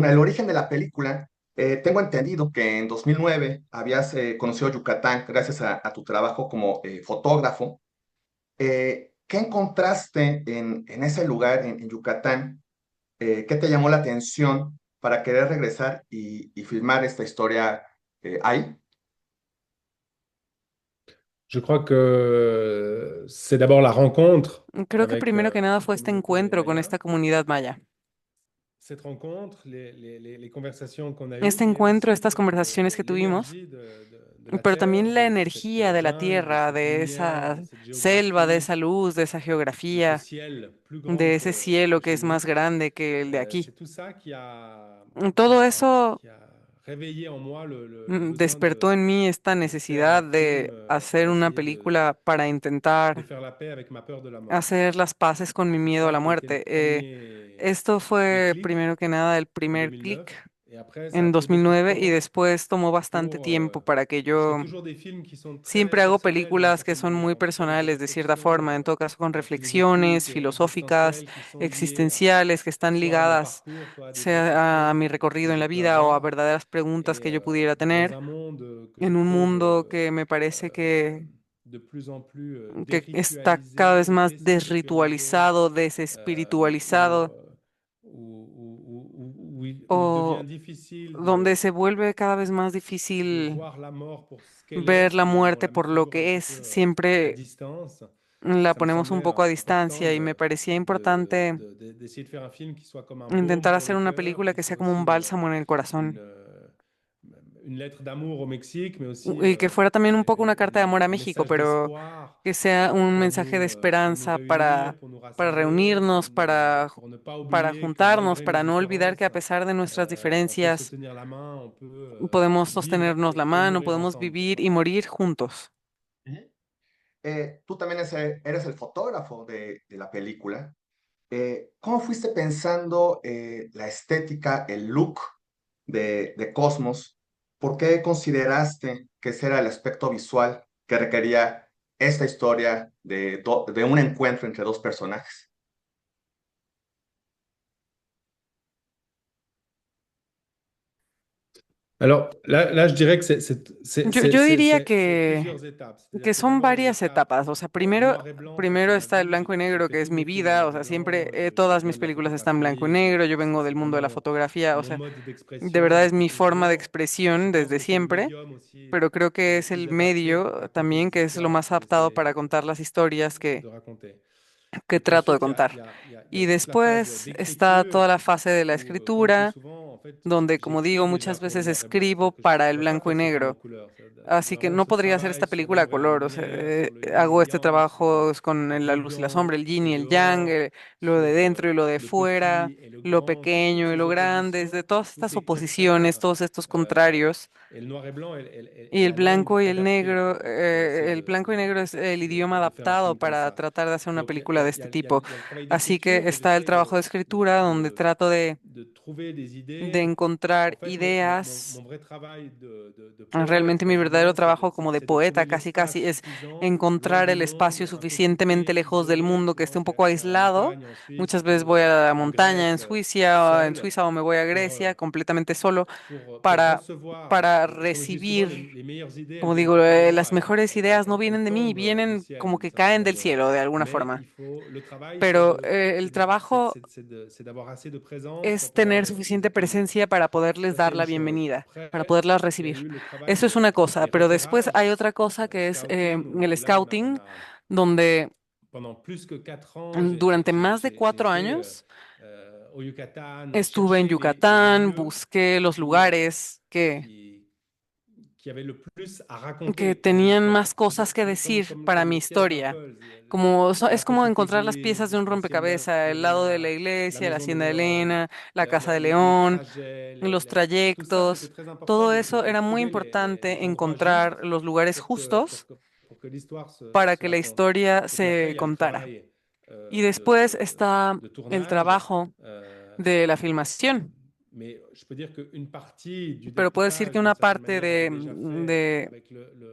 el origen de la película, tengo entendido que en 2009 habías conocido Yucatán gracias a tu trabajo como fotógrafo. ¿Qué encontraste en ese lugar, en Yucatán? ¿Qué te llamó la atención para querer regresar y filmar esta historia ahí? Je crois que c'est d'abord la rencontre Creo que avec primero que nada la fue este communauté encuentro con maya. esta comunidad maya. Cette rencontre, les conversations qu'on a eues, Este mais encuentro, aussi estas conversaciones que tuvimos, l'énergie de la pero terre, también la de cette energía de la jungle, de tierra, cette de lumière, de esa cette selva, de géographie, esa luz, de esa de ce geografía, ciel plus grand de ese que cielo que chez es más nous. grande que el de aquí. C'est tout ça Todo eso qui a réveillé en moi le besoin despertó en mí esta de faire necesidad un film de hacer pour una essayer película para de intentar faire la paix avec ma peur de la mort. hacer las paces con mi miedo Ça a la qui a été le muerte. premier Esto fue déclic primero que nada el en primer 2009. clic Et après, ça a en pris beaucoup de 2009 y temps después tomó bastante pour... tiempo para que je fais yo toujours des films qui sont très siempre hago personnels d'une películas que certaine son manière, muy en tout cas avec des personales de cierta réflexions forma, en todo caso con reflexiones philosophiques, filosóficas, existentielles qui sont liées existenciales, que están soit à mon ligadas parcours, soit à des sea a mi questions que recorrido en je la peux vida o a avoir. verdaderas preguntas Et que yo pudiera dans tener un monde que je en un trouve mundo que me parece de plus en plus que está cada vez déritualisé, más déspiritualisé, desritualizado, où, desespiritualizado, où il devient o difficile donde se vuelve cada vez más de difícil voir la mort pour ce qu'elle ver est, la et on muerte la met por lo toujours un que petit es. peu à Siempre distance. la Ça me ponemos un semblait poco a important distancia y me parecía importante d'essayer de faire un film qui soit comme un baume intentar pour hacer le una cœur, película qui que soit sea como un aussi bálsamo en el une, corazón une lettre d'amour au Mexique, mais aussi y que fuera también un poco una carta de amor a un México, message pero d'espoir que sea un mensaje de pour nous esperanza réunir, pour nous para rassembler, reunirnos, pour ne pas para oublier que juntarnos, malgré nos para no olvidar que différences, a pesar de nuestras on peut se diferencias, tenir la main, on peut podemos vivre sostenernos la et mano, mourir podemos ensemble, vivir quoi. y morir juntos. Ujú. Tú también eres el fotógrafo de la película. ¿Cómo fuiste pensando la estética, el look de Cosmos? ¿Por qué consideraste que ese era el aspecto visual que requería esta historia de un encuentro entre dos personajes? Alors là, je dirais que Yo diría c'est plusieurs étapes. C'est-à-dire que que son d'abord, il y a varias l'étape etapas. O sea, en noir et blanc, ça c'est primero ma está el vie. blanco y J'ai negro, fait que es tous mi mes films en vida. O noir et sea, blanc. Je todas viens mis de la películas están en blanco y photographie. negro. Yo vengo C'est del mundo de la vraiment fotografía. O mon sea, mode de verdad d'expression. es C'est mi forma de toujours, je expresión pense desde que c'est le siempre, médium aussi pero creo que le es plus el adapté pour medio raconter también les que es lo histoires más que adaptado j'essaie para contar las historias de raconter. que Et puis trato de ensuite, contar. il y a Y toute la phase después está d'écriture toda la fase de la où, comme je dis escritura, souvent, en fait, donde, como digo, j'écris déjà muchas pour le veces noir et blanc. escribo C'est-à-dire que je para ne el pourrais pas blanco y faire ce film en negro. couleur. C'est Así que vraiment no ce podría hacer travail esta sur película a l'ombre et la color. O sea, lumière, sur le yin et hago le este yang, sur trabajo con le la luz y la sombra, blanc el yin et y el yang, dehors, lo de sur dentro y lo de le fuera, petit et le lo grand, toutes pequeño y ces lo grande, de oppositions, todas tous estas ces oposiciones, critères. todos estos euh, contrarios. et le noir et blanc Y est el la langue blanco y el adaptée negro, pour essayer el blanco y negro es el idioma de faire un adaptado film comme para ça. tratar de hacer una Donc película de este il tipo. y a le travail Así que d'écriture que está el j'essaye trabajo de escritura donde trato de trouver des de idées. En encontrar fait, ideas. mon vrai travail de poète, Realmente mi verdadero quasiment, trabajo como de c'est de poeta trouver casi l'espace casi es suffisant, loin encontrar du el espacio monde, un peu suficientemente coupé, lejos del isolé, mundo, que esté souvent un poco c'est à la aislado. montagne en Suisse Muchas veces ou voy a la en montaña Grèce, En seul, Suiza o me voy a pour, Grecia completamente solo pour para, recevoir, para comme je dis souvent, recibir, les meilleures idées, elles como viennent digo, pas de las moi, mejores ideas no vienen de mí, tombent du vienen ciel como d'une que certaine caen del manière. cielo de alguna Mais forma. le travail, Pero el trabajo c'est d'avoir assez de présence pour es pouvoir tener les suficiente accueillir. presencia para poderles Ça, c'est dar la une chose. bienvenida, para Après, poderlas il y a recibir. eu le travail Eso es una cosa, des pero después hay repérages, otra cosa que es scouting, el où là, scouting, donde pendant plus que 4 ans, durante más de j'ai 4 été años au Yucatan estuve en chercher les Yucatán, lieux busqué los qui, lugares qui, qui avaient le plus à que raconter pour tenían l'histoire. más cosas que decir para Comme mi les pièces d'un historia. puzzle. Es La como petite encontrar las piezas de église, un l'ancienne rompecabezas, el lado de la la iglesia, la maison de hacienda de l'homme, Elena, la casa de les León, trajets, los tout ça, c'était trayectos. très important Todo eso de era muy trouver importante, les endroits justes encontrar los lugares pour justos pour que l'histoire para se que la raconte. historia Et puis après, se il y a le contara. travail Y después está de el tournage. trabajo de la filmación. Mais je peux dire qu'une partie du Pero puedo decir que découpage, d'une una certaine parte manière, était déjà fait avec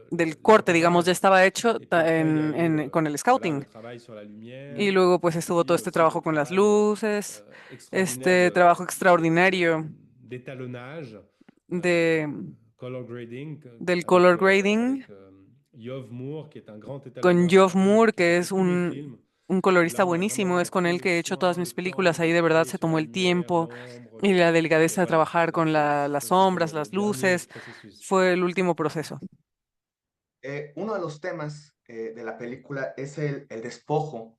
del les corte, digamos, ya repérages. estaba hecho Et puis après, il y a eu con el voilà, le scouting. travail sur la lumière. Y luego Et pues estuvo puis todo este aussi le trabajo con las travail luces, extraordinaire este trabajo extraordinario d'étalonnage, de, color grading, del color grading avec Yov Moore, qui est un grand con étalonneur Geoff aussi, Moore, qui a que fait es tous mes films, un où là, colorista on a vraiment buenísimo. Es con pris él le que he hecho todas soin, mis le temps películas. de Ahí de verdad travailler se sur tomó la el lumière, tiempo l'ombre. y la Et delicadeza de voilà, trabajar con las ça c'était sombras, le las dernier luces. processus. Fue el último proceso. Uno de los temas de la película es el despojo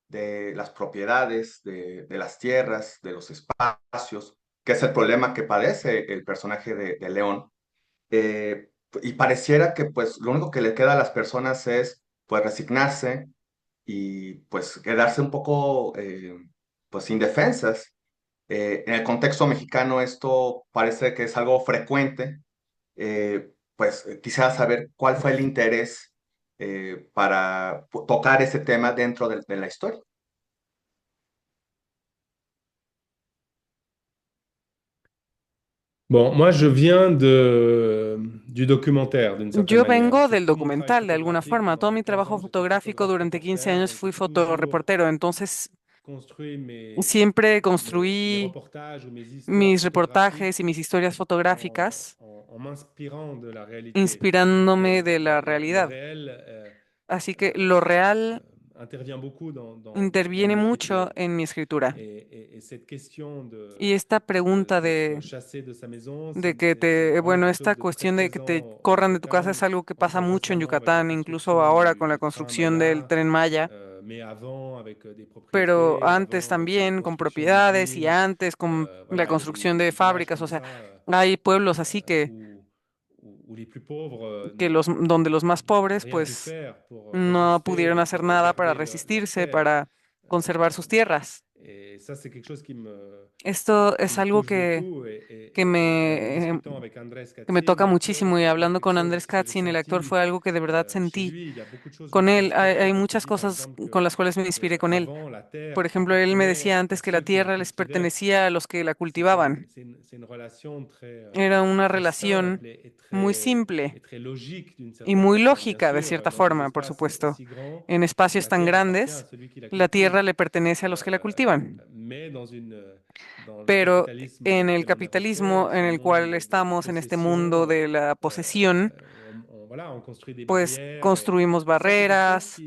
de las propiedades, de las tierras, de los espacios, que es el problema que padece el personaje de León. Y pareciera que pues lo único que le queda a las personas es pues resignarse y pues quedarse un poco pues indefensas. En el contexto mexicano esto parece que es algo frecuente. Quisiera saber cuál fue el interés para tocar ese tema dentro de la historia. Bon, moi, du documentaire, d'une certaine Yo manière. vengo del Tout mon travail documental de alguna photographique, forma. Todo pendant mi 15 trabajo ans, j'étais fotográfico photographe durante 15 reporter, años donc fui j'ai toujours fotoreportero. Entonces construit siempre mes construí reportages ou mes histoires mis photographiques reportajes y mis historias fotográficas en m'inspirant de la réalité. Donc, inspirándome de la le realidad. réel Así que lo real intervient beaucoup dans interviene mon mucho écriture. en mi escritura. Et cette question Y esta pregunta d'être chassé de sa maison, de que c'est vraiment bueno, quelque chose esta de très cuestión de que te présent en corran de tu casa Yucatán, es algo que pasa encore mucho en récemment avec la Yucatán, incluso construction ahora con la du train construcción del Maya, Tren Maya, mais avant avec des pero propriétés, antes avant avec la también con construction propiedades y d'usines. antes con la Voilà, il y a construcción de des villages fábricas. comme O sea, ça hay pueblos así où les plus pauvres que n'ont donde los más pobres rien pu pues faire pour no résister pudieron et hacer pour nada para garder leur resistirse, terre. para conservar sus tierras. Et ça, c'est quelque chose Esto qui es me algo touche beaucoup. que Et en me, discutant avec Andrés que me Katzin, toca l'acteur, muchísimo y il y a hablando quelque con chose Andrés que j'ai Katzin, el actor, senti fue algo que de verdad chez sentí. lui. Il y a beaucoup de choses dont Con il él m'inspirait hay quand il muchas dit, par cosas exemple, que con las cuales me inspiré con él. avant, la terre Por ejemplo, él me decía appartenait à antes que la ceux qui la tierra les cultivaient. pertenecía a los que la C'est cultivaban. une relation Era una très relación simple muy simple et très logique d'une y certaine muy façon. Bien lógica de sûr, cierta dans des forma, por espaces supuesto. aussi grands, En espacios la tan terre appartient à grandes, celui qui la la cultive. tierra le pertenece a los que la cultivan. Mais dans le Pero capitalisme dans en el lequel on est rentré, capitalismo ce en el monde cual de estamos, en este mundo possession, de la posesión, voilà, on construit des pues barrières. construimos Et ça, c'est quelque chose barreras.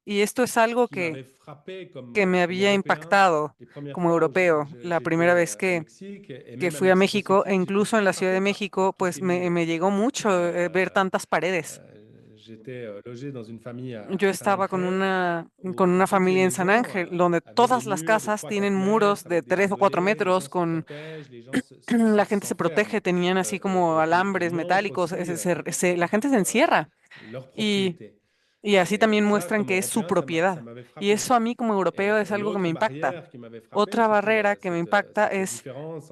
Y esto es algo qui m'avait frappé que me comme había Européen impactado les premières como fois où europeo. La primera j'étais vez au Mexique. Et que même à fui a Mexico México e City, j'étais incluso en très la Ciudad frappé de México, par tous pues ces murs. me llegó mucho ver Euh, tantas paredes. J'étais logé dans une famille Yo à San estaba Ángel con où una toutes les familia en San maisons Ángel, donde avaient des todas las murs de casas trois quatre tienen muros mètres de avec des 3 o 4 metros les gens se con protègent, les gens la gente se protege, s'enferment tenían así como et alambres montrent metálicos, aussi la gente se encierra leur y, propriété. y así Et también ça, muestran comme que es su Européen, ça propiedad. m'avait Y frappé. eso a mí como europeo es Et algo que me l'autre impacta. barrière qui m'avait frappé, Otra c'était barrera que me impacta cette es différence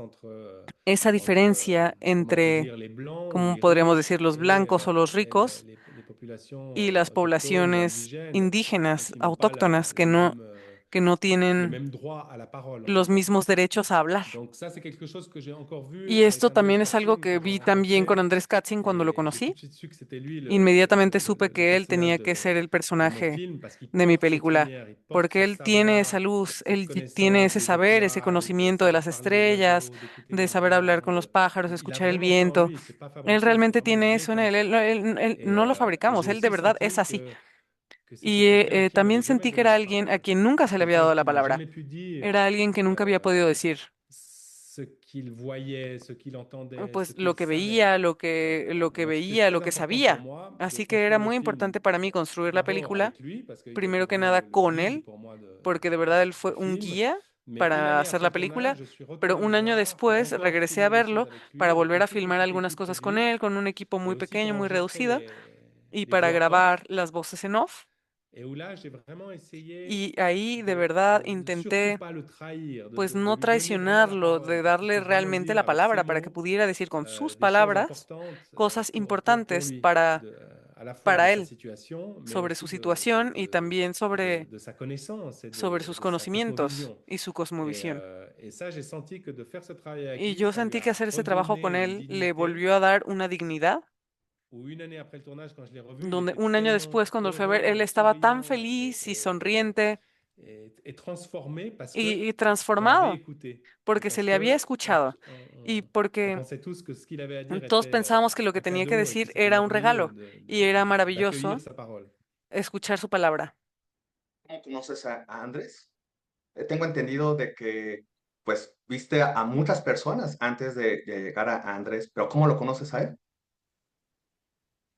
esa entre, diferencia comment on peut entre, dire, les blancs ou ¿cómo les podríamos riches decir?, los blancos o los ricos les populations y las autochtones ou poblaciones indigènes indígenas, qui n'ont pas autóctonas, que no le tienen même droit à la parole, en los quelque mismos sorte. derechos a hablar. Donc ça, c'est quelque chose que j'ai encore vu Y avec esto Andrés también es algo Katzin, que que j'ai vi también con rencontré, Andrés Katzin cuando lo et j'ai tout conocí. de suite su que c'était lui Inmediatamente supe le que él personnage tenía que ser el de mon personaje film, parce qu'il de mi porte cette película, lumière, il porte porque ce él tiene esa savoir, luz, cette tiene connaissance ese des saber, ese étoiles, de conocimiento de savoir las parler aux estrellas, oiseaux, d'écouter de les saber hablar con vents. los pájaros, Il a escuchar el vraiment ça en viento. lui, c'est pas Él fabriqué, c'est realmente vraiment tiene né eso en comme él. ça. Él no lo Et fabricamos, j'ai él de aussi verdad es senti así. que c'était Y quelqu'un à qui on también n'avait jamais sentí que donné era la alguien a parole. quien nunca se le había Quelqu'un dado la qui n'a palabra. jamais pu dire Era alguien que nunca había podido euh, decir ce qu'il voyait, ce qu'il entendait, ce pues qu'il lo que savait. veía, Donc c'était veía, très lo que important pour sabía. moi de Así que era construire le muy film importante para mí construir la d'abord película, avec lui, parce qu'il a été primero que vraiment nada le con guide él, pour moi porque de verdad él fue du un film. guía Mais une para année hacer après la le tournage, película, je suis pero retourné le un año voir pour después revoir regresé a filmer des choses verlo avec para lui, avec volver une a toute filmar petite algunas équipe cosas con réduite, él, con un equipo et muy aussi pour pequeño, muy enregistrer reducido, y les para voix off. grabar las voces en off. Et où là, j'ai vraiment essayé Y ahí de de, verdad de surtout intenté pas le trahir, pues de no lui donner vraiment la traicionarlo, parole, de pour qu'il darle puisse vraiment realmente dire la avec ses palabra para que mots pudiera decir con sus des choses palabras importantes cosas pour importantes lui, à la fois de para sa él situation, mais sobre aussi su situación y también de sa connaissance et sobre sus de sa conocimientos cosmovision. y su cosmovisión. Et ça, j'ai senti que de faire ce travail avec Y lui, yo ça lui sentí que a hacer ese trabajo con redonné une él le dignité. volvió a dar una dignidad, Où une année après le tournage, quand je l'ai revu, il donde était un año tellement después, cuando lo fui a ver, heureux él et estaba tan souriant feliz y sonriente est transformé parce y qu'on l'avait transformado écouté et porque se parce le había que escuchado y on porque pensait tous que ce qu'il avait à dire todos était pensábamos que lo que un tenía que cadeau et que decir c'était era un merveilleux regalo y era d'accueillir maravilloso sa parole. escuchar su palabra. ¿Cómo conoces a Andrés? Tengo entendido de que, pues, viste a muchas personas antes de llegar a Andrés, pero ¿cómo lo conoces a él?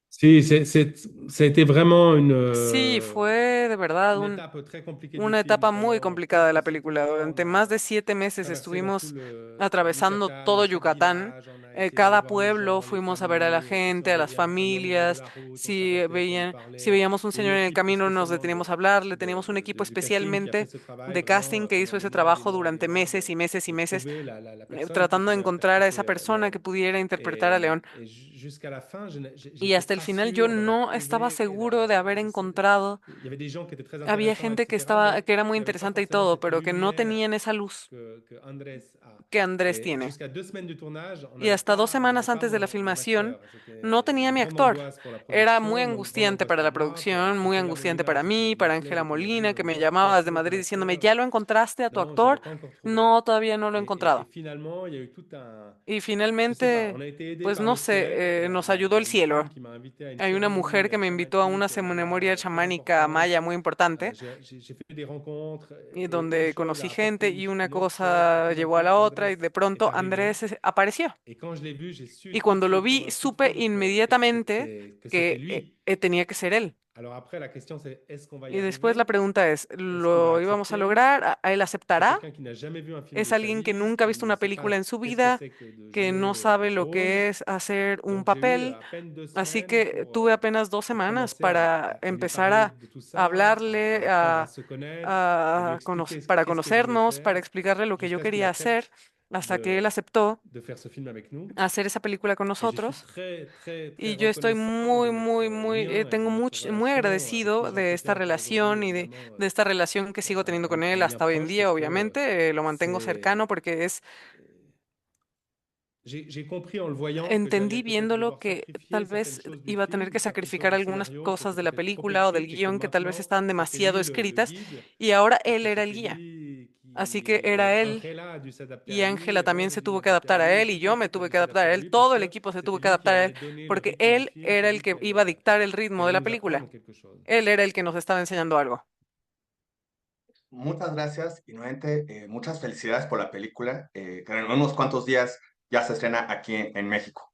Si, ça a été vraiment Sí, fue de verdad une étape très compliquée du una film etapa muy pendant complicada de presque la 7 película. mois. On Durante más a de 7 meses traversé dans tout estuvimos atravesando Yucatán, dans todo chaque Yucatán. village. On a essayé d'aller Cada voir les pueblo gens, les fuimos a ver a la familles, qui se gente, a las reveillait un femme au milieu de familias. la route. On Si s'arrêtait pour lui veían, si parler. veíamos un Il y a une señor en el équipe tout camino, nos spécialement deteníamos a hablarle. Teníamos un equipo du casting qui a fait especialmente ce travail de vraiment casting que hizo pendant ese des trabajo mois et des durante mois meses y meses y de meses, trouver la personne qui tratando de pouvait encontrar a interpréter esa persona que Léon. pudiera interpretar Et, a León. et jusqu'à la fin, Y j'étais hasta el pas final yo sûr d'avoir no estaba trouvé seguro de haber encontrado. il y avait des gens qui étaient très Había intéressants, gente etc., mais que era muy qui n'avaient pas interesante y forcément todo, cette pero que no lumière tenían esa luz que Andrés a. que Andrés Et tiene. jusqu'à 2 semaines du tournage, Y hasta dos j'avais semanas pas antes de la mon filmación acteur. no C'était tenía une mi grande actor. angoisse pour la Era muy production, une grande angustiante angoisse para pour la moi, pour producción, muy Angelina angustiante Molina para aussi, qui mí, para m'appelait Ángela et qui me dit Molina, que me vous n'êtes pas llamaba desde sûr de Madrid diciéndome, l'acteur. ¿ya lo encontraste a tu Non, je l'avais actor? pas encore trouvé. No, todavía no lo he Et encontrado. finalement, il y a eu tout un. Y Je sais pas, finalmente, on a été aidé pues par no le ciel. sé, Il y a, nos il y a- ayudó il y a el une femme cielo. qui m'a invité à une Hay una mujer que cérémonie me invitó a una chamanique ceremonia là-bas, très chamánica importante. maya muy importante, J'ai fait des rencontres y et une donde chose conocí a apporté gente y una une autre chose et cosa tout d'un llevó a coup la otra y Andrés de est pronto arrivé Andrés apareció. et quand je l'ai vu, j'ai Y su tout de cuando lo suite vi, pendant un coup de supe fil inmediatamente que c'était que lui. tenía que ser él. Alors après la question c'est est-ce qu'on va y Y después la arriver? pregunta es, Est-ce qu'il va ¿lo íbamos a accepter? lograr? ¿A él C'est aceptará? quelqu'un qui n'a jamais vu un film de Es sa alguien que vie, nunca ha qui visto ne una sait pas película en su qu'est-ce que vida, c'est que de que no jouer sabe un lo que rôle. es hacer un Donc j'ai eu papel. à peine 2 semaines Así que tuve apenas dos pour semanas commencer para à lui empezar parler de tout a ça, à hablarle, apprendre à se connaître, à lui expliquer para qu'est-ce que je voulais conocernos, para faire, explicarle lo que yo jusqu'à ce qu'il quería hacer, accepte hasta que él de, aceptó de faire ce film avec nous. hacer esa película con Et je suis nosotros. très, très, très Y yo estoy reconnaissant de notre lien et de tengo notre muy relation avec agradecido lui. de esta J'entretiens encore aujourd'hui, relación y évidemment, de esta relación que sigo teniendo con él un lien hasta hoy en proche día, parce que obviamente. Lo mantengo c'est. cercano porque J'ai compris en le voyant que j'allais entendí peut-être viéndolo devoir que sacrifier tal certaines vez choses du iba a tener film, que certaines choses sacrificar du algunas scénario qui cosas étaient de la peut-être trop película o del écrites et que guión que tal vez maintenant estaban c'était demasiado lui le escritas guide y ahora et él que era el c'était guía. lui Así que qui. era Et él Angela a dû s'adapter y à lui Ángela et también moi j'ai se dû tuvo que m'adapter à adaptar a lui et él y toute yo me l'équipe a tuve dû que adaptar s'adapter a à él. lui parce Todo el que equipo se tuvo c'est que lui qui adaptar a él allait donner le porque rythme du él film, c'est era el lui que iba a dictar el qui ritmo de allait la nous película. apprendre quelque chose. Él era el que nos estaba enseñando algo. Muchas gracias y nuevamente muchas felicidades por la película, que en unos cuantos días ya se estrena aquí en México.